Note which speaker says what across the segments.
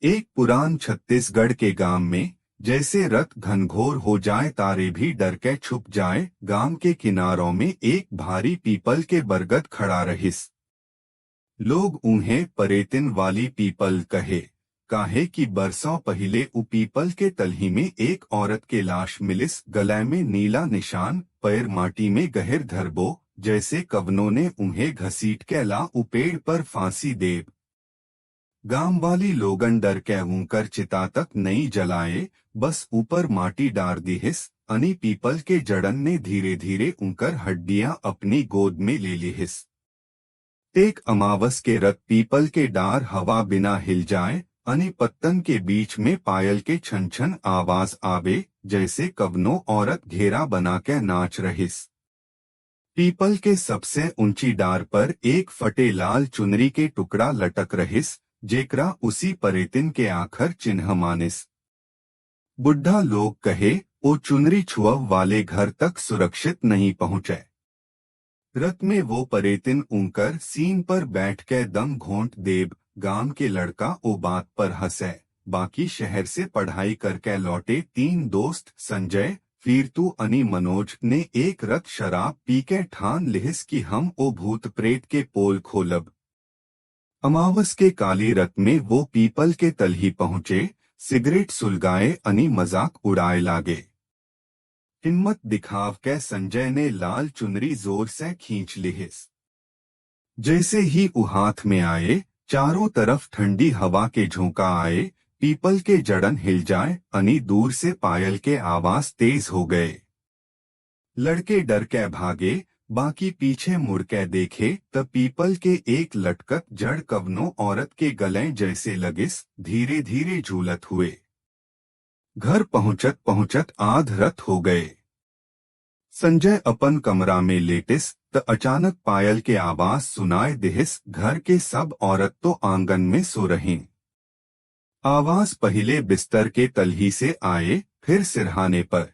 Speaker 1: एक पुरान छत्तीसगढ़ के गांव में जैसे रत घनघोर हो जाए तारे भी डर के छुप जाए। गांव के किनारों में एक भारी पीपल के बरगद खड़ा रहिस। लोग उन्हें परेतिन वाली पीपल कहे, काहे कि बरसों पहले उ पीपल के तलही में एक औरत के लाश मिलिस। गले में नीला निशान, पैर माटी में गहर धरबो, जैसे कवनों ने उन्हें घसीट के ला उ पेड़ पर फांसी देव। गांव वाली लोगन डर के ऊंकर चिता तक नहीं जलाए, बस ऊपर माटी डार दिहिस। अनी पीपल के जड़न ने धीरे धीरे उनकर हड्डियां अपनी गोद में ले लिहिस। एक अमावस के रत पीपल के डार हवा बिना हिल जाए, अनी पत्तन के बीच में पायल के छन छन आवाज आवे, जैसे कवनो औरत घेरा बना के नाच रहिस। पीपल के सबसे ऊंची डार पर एक फटे लाल चुनरी के टुकड़ा लटक रहिस, जेकरा उसी परेतिन के आखर चिन्ह मानिस। बुढ़ा लोग कहे, ओ चुनरी छुअव वाले घर तक सुरक्षित नहीं पहुँचे। रत में वो परेतिन उनकर सीन पर बैठ के दम घोंट देव। गांव के लड़का ओ बात पर हंसे। बाकी शहर से पढ़ाई करके लौटे तीन दोस्त संजय, वीरतू अनी मनोज ने एक रत शराब पी के ठान लिहिस कि हम ओ भूत प्रेत के पोल खोलब। अमावस के काली रत में वो पीपल के तलही पहुँचे, सिगरेट सुलगाए अनी मजाक उड़ाए लागे। हिम्मत दिखाव के संजय ने लाल चुनरी जोर से खींच लिहिस। जैसे ही वो हाथ में आए, चारों तरफ ठंडी हवा के झोंका आए, पीपल के जड़न हिल जाए, अनी दूर से पायल के आवाज तेज हो गए। लड़के डर के भागे, बाकी पीछे मुड़ के देखे तब पीपल के एक लटकत जड़ कवनो औरत के गले जैसे लगिस, धीरे धीरे झूलत हुए। घर पहुंचत पहुंचत आध रत हो गए। संजय अपन कमरा में लेटिस त अचानक पायल के आवाज सुनाए दिहिस। घर के सब औरत तो आंगन में सो रहीं। आवाज पहले बिस्तर के तलही से आए, फिर सिरहाने पर।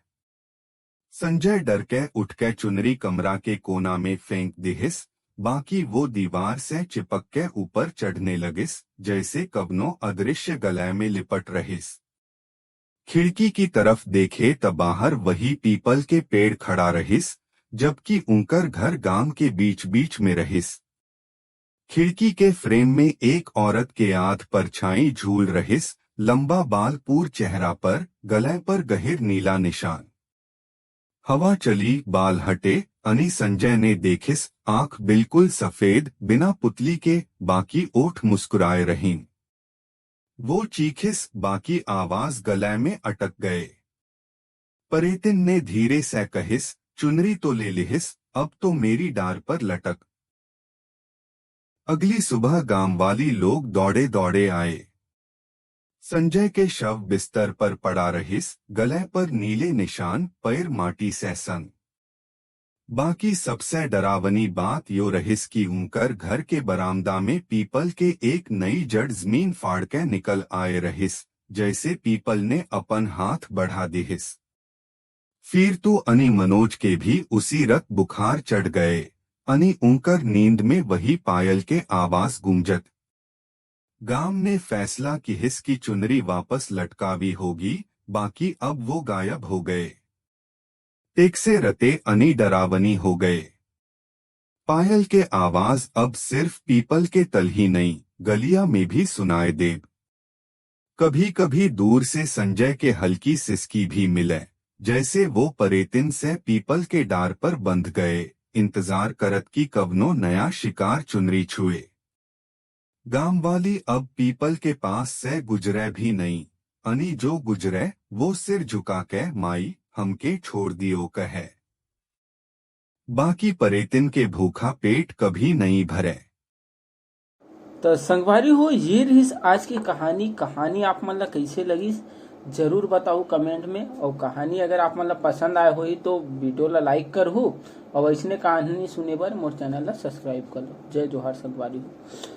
Speaker 1: संजय डर के उठ के चुनरी कमरा के कोना में फेंक दिहिस, बाकी वो दीवार से चिपक के ऊपर चढ़ने लगिस, जैसे कवनो अदृश्य गले में लिपट रहिस। खिड़की की तरफ देखे त बाहर वही पीपल के पेड़ खड़ा रहिस, जबकि उनकर घर गांव के बीच बीच में रहिस। खिड़की के फ्रेम में एक औरत के आध परछाई झूल रहिस, लंबा बाल पूर चेहरा पर, गले पर गहिर नीला निशान। हवा चली, बाल हटे, अनी संजय ने देखिस, आंख बिल्कुल सफेद, बिना पुतली के, बाकी ओठ मुस्कुराए रहीं। वो चीखिस, बाकी आवाज गले में अटक गए। परेतिन ने धीरे से कहिस, चुनरी तो ले लिहिस, अब तो मेरी डार पर लटक। अगली सुबह गांव वाली लोग दौड़े दौड़े आए। संजय के शव बिस्तर पर पड़ा रहिस, गले पर नीले निशान, पैर माटी से सन। बाकी सबसे डरावनी बात यो रहिस कि उनकर घर के बरामदा में पीपल के एक नई जड़ जमीन फाड़ के निकल आए रहिस, जैसे पीपल ने अपन हाथ बढ़ा दिहिस। फिर तो अनी मनोज के भी उसी रत बुखार चढ़ गए। अनी उनकर नींद में वही पायल के आवाज गूंजत। गांव ने फैसला किहिस की चुनरी वापस लटकावी होगी, बाकी अब वो गायब हो गए। एक से रते अनी डरावनी हो गए। पायल के आवाज अब सिर्फ पीपल के तल ही नहीं, गलिया में भी सुनाए देव। कभी कभी दूर से संजय के हल्की सिसकी भी मिले, जैसे वो परेतिन से पीपल के डार पर बंध गए, इंतजार करत की कवनो नया शिकार चुनरी छुए। गांव वाली अब पीपल के पास से गुजरे भी नहीं, अनी जो गुजरे वो सिर झुका के माई हमके छोड़ दियो कहे। बाकी परेतिन के भूखा पेट कभी नहीं भरे।
Speaker 2: तो संगवारी हो, ये रही आज की कहानी आप मन ला कैसे लगी जरूर बताओ कमेंट में। और कहानी अगर आप मन ला पसंद आए हो तो वीडियो ला लाइक कर हो, और ऐसने कहानी सुने बर मोर चैनल ला सब्सक्राइब कर लो। जय जोहार संगवारी हो।